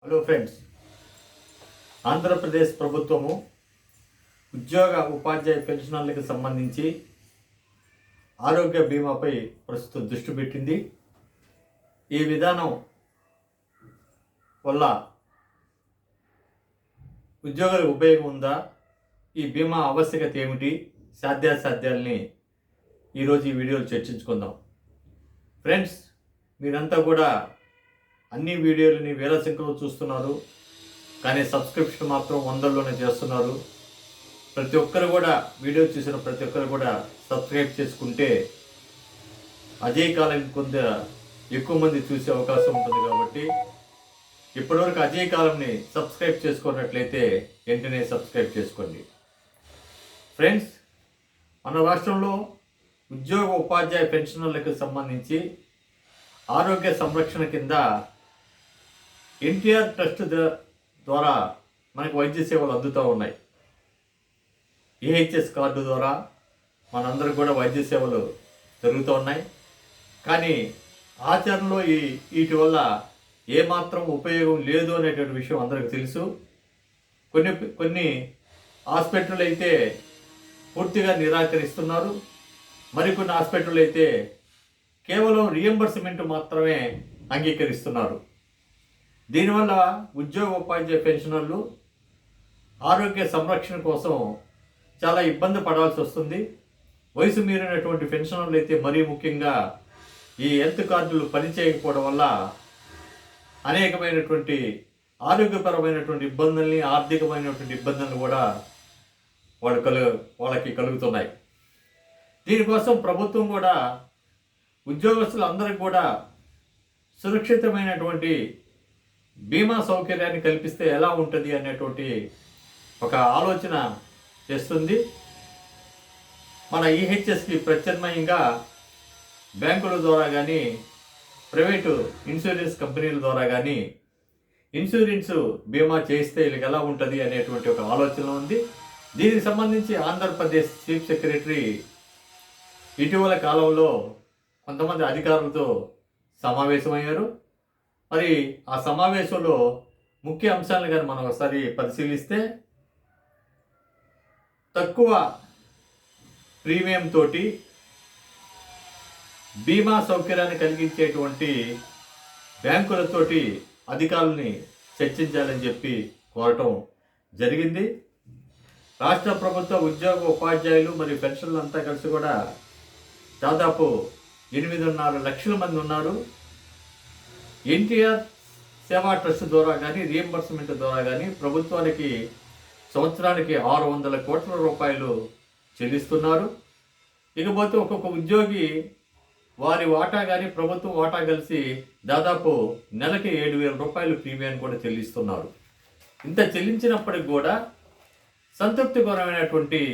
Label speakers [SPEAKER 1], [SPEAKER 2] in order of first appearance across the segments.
[SPEAKER 1] Hello friends, Andhra Pradesh ప్రభుత్వము ఉద్యోగ ఉపాధ్యాయ పెన్షనర్లకు సంబంధించి ఆరోగ్య బీమాపై ప్రస్తుతం దృష్టి పెట్టింది. ఈ విధానం వల్ల ఉద్యోగులకు ఉపయోగం ఉందా, ఈ బీమా ఆవశ్యకత ఏమిటి, సాధ్యాసాధ్యాలని ఈరోజు ఈ వీడియోలో చర్చించుకుందాం. ఫ్రెండ్స్, మీరంతా కూడా అన్ని వీడియోలని వేల సంఖ్యలో చూస్తున్నారు, కానీ సబ్స్క్రిప్షన్ మాత్రం వందల్లోనే చేస్తున్నారు. ప్రతి ఒక్కరు కూడా వీడియో చూసిన ప్రతి ఒక్కరు కూడా సబ్స్క్రైబ్ చేసుకుంటే అదే కాలం కొంత ఎక్కువ మంది చూసే అవకాశం ఉంటుంది. కాబట్టి ఇప్పటివరకు అదే కాలంని సబ్స్క్రైబ్ చేసుకున్నట్లయితే వెంటనే సబ్స్క్రైబ్ చేసుకోండి. ఫ్రెండ్స్, మన రాష్ట్రంలో ఉద్యోగ ఉపాధ్యాయ పెన్షనర్లకు సంబంధించి ఆరోగ్య సంరక్షణ కింద ఎన్టీఆర్ ట్రస్ట్ ద్వారా మనకు వైద్య సేవలు అందుతూ ఉన్నాయి. ఏహెచ్ఎస్ కార్డు ద్వారా మనందరికి కూడా వైద్య సేవలు జరుగుతూ ఉన్నాయి. కానీ ఆచరణలో వీటి వల్ల ఏమాత్రం ఉపయోగం లేదు అనేటువంటి విషయం అందరికీ తెలుసు. కొన్ని హాస్పిటల్ అయితే పూర్తిగా నిరాకరిస్తున్నారు, మరికొన్ని హాస్పిటల్ అయితే కేవలం రియంబర్స్మెంట్ మాత్రమే అంగీకరిస్తున్నారు. దీనివల్ల ఉద్యోగ ఉపాధ్యాయ పెన్షనర్లు ఆరోగ్య సంరక్షణ కోసం చాలా ఇబ్బంది పడాల్సి వస్తుంది. వయసు మీరినటువంటి పెన్షనర్లు అయితే మరీ ముఖ్యంగా ఈ హెల్త్ కార్డులు పనిచేయకపోవడం వల్ల అనేకమైనటువంటి ఆరోగ్యపరమైనటువంటి ఇబ్బందుల్ని, ఆర్థికమైనటువంటి ఇబ్బందులను కూడా వాళ్ళకి కలుగుతున్నాయి. దీనికోసం ప్రభుత్వం కూడా ఉద్యోగస్తులందరికీ కూడా సురక్షితమైనటువంటి బీమా సౌకర్యాన్ని కల్పిస్తే ఎలా ఉంటుంది అనేటువంటి ఒక ఆలోచన చేస్తుంది. మన ఈహెచ్ఎస్కి ప్రత్యామ్నాయంగా బ్యాంకుల ద్వారా కానీ, ప్రైవేటు ఇన్సూరెన్స్ కంపెనీల ద్వారా కానీ ఇన్సూరెన్స్ బీమా చేస్తే వీళ్ళకి ఎలా ఉంటుంది అనేటువంటి ఒక ఆలోచన ఉంది. దీనికి సంబంధించి ఆంధ్రప్రదేశ్ చీఫ్ సెక్రటరీ ఇటీవల కాలంలో కొంతమంది అధికారులతో సమావేశమయ్యారు. మరి ఆ సమావేశంలో ముఖ్య అంశాలను కానీ మనం ఒకసారి పరిశీలిస్తే, తక్కువ ప్రీమియం తోటి బీమా సౌకర్యాన్ని కలిగించేటువంటి బ్యాంకులతోటి అధికారులని చర్చించాలని చెప్పి కోరటం జరిగింది. రాష్ట్ర ప్రభుత్వ ఉద్యోగ ఉపాధ్యాయులు మరియు పెన్షన్లు అంతా కలిసి కూడా దాదాపు 8.5 లక్షల మంది ఉన్నారు. ఎన్టీఆర్ సేవా ట్రస్ట్ ద్వారా కానీ, రియంబర్స్మెంట్ ద్వారా కానీ ప్రభుత్వానికి సంవత్సరానికి 600 కోట్ల రూపాయలు చెల్లిస్తున్నారు. ఇకపోతే ఒక్కొక్క ఉద్యోగి వారి వాటా కానీ, ప్రభుత్వం వాటా కలిసి దాదాపు నెలకి 7,000 రూపాయలు ప్రీమియాన్ని కూడా చెల్లిస్తున్నారు. ఇంత చెల్లించినప్పటికి కూడా సంతృప్తికరమైనటువంటి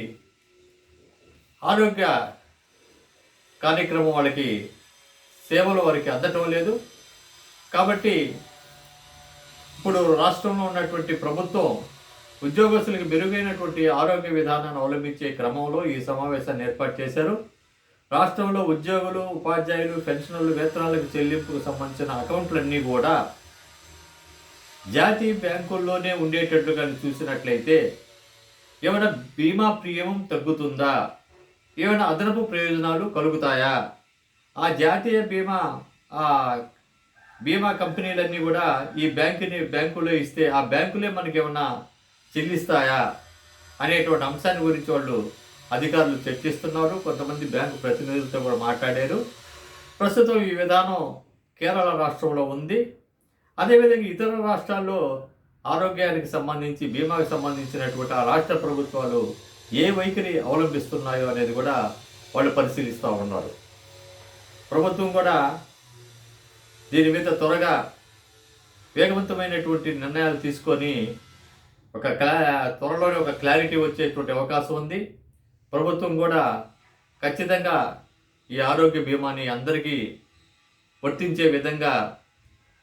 [SPEAKER 1] ఆరోగ్య కార్యక్రమం వాళ్ళకి, సేవలు వారికి అందటం లేదు. కాబట్టి ఇప్పుడు రాష్ట్రంలో ఉన్నటువంటి ప్రభుత్వం ఉద్యోగస్తులకు మెరుగైనటువంటి ఆరోగ్య విధానాన్ని అవలంబించే క్రమంలో ఈ సమావేశాన్ని ఏర్పాటు చేశారు. రాష్ట్రంలో ఉద్యోగులు, ఉపాధ్యాయులు, పెన్షనర్లు వేతనాలకు చెల్లింపుకు సంబంధించిన అకౌంట్లన్నీ కూడా జాతీయ బ్యాంకుల్లోనే ఉండేటట్లుగా చూసినట్లయితే ఏమైనా బీమా ప్రీమియం తగ్గుతుందా, ఏమైనా అదనపు ప్రయోజనాలు కలుగుతాయా, ఆ జాతీయ బీమా కంపెనీలన్నీ కూడా ఈ బ్యాంకులో ఇస్తే ఆ బ్యాంకులే మనకి ఏమన్నా చెల్లిస్తాయా అనేటువంటి అంశాన్ని గురించి వాళ్ళు అధికారులు చర్చిస్తున్నారు. కొంతమంది బ్యాంకు ప్రతినిధులతో కూడా మాట్లాడారు. ప్రస్తుతం ఈ విధానం కేరళ రాష్ట్రంలో ఉంది. అదేవిధంగా ఇతర రాష్ట్రాల్లో ఆరోగ్యానికి సంబంధించి, బీమాకి సంబంధించినటువంటి ఆ రాష్ట్ర ప్రభుత్వాలు ఏ వైఖరి అవలంబిస్తున్నాయో అనేది కూడా వాళ్ళు పరిశీలిస్తూ ఉన్నారు. ప్రభుత్వం కూడా దీని మీద త్వరగా వేగవంతమైనటువంటి నిర్ణయాలు తీసుకొని త్వరలోనే ఒక క్లారిటీ వచ్చేటువంటి అవకాశం ఉంది. ప్రభుత్వం కూడా ఖచ్చితంగా ఈ ఆరోగ్య బీమాని అందరికీ వర్తించే విధంగా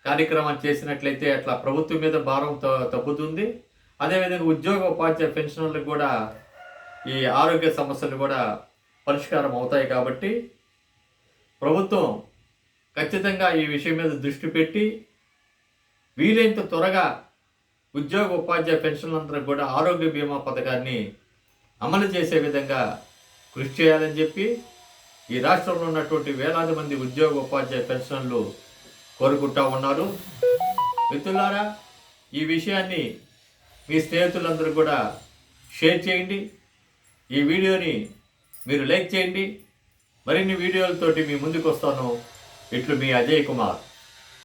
[SPEAKER 1] కార్యక్రమం చేసినట్లయితే అట్లా ప్రభుత్వం మీద భారం తగ్గుతుంది. అదేవిధంగా ఉద్యోగ ఉపాధ్యాయ పెన్షనర్లకు కూడా ఈ ఆరోగ్య సమస్యలు కూడా పరిష్కారం అవుతాయి. కాబట్టి ప్రభుత్వం ఖచ్చితంగా ఈ విషయం మీద దృష్టి పెట్టి వీలైనంత త్వరగా ఉద్యోగ ఉపాధ్యాయ పెన్షన్లందరూ కూడా ఆరోగ్య బీమా పథకాన్ని అమలు చేసే విధంగా కృషి చేయాలని చెప్పి ఈ రాష్ట్రంలో ఉన్నటువంటి వేలాది మంది ఉద్యోగ ఉపాధ్యాయ పెన్షన్లు కోరుకుంటా ఉన్నారు. మిత్రులారా, ఈ విషయాన్ని మీ స్నేహితులందరూ కూడా షేర్ చేయండి. ఈ వీడియోని మీరు లైక్ చేయండి. మరిన్ని వీడియోలతోటి మీ ముందుకు వస్తాను. ఇట్లు మీ అజయ్ కుమార్.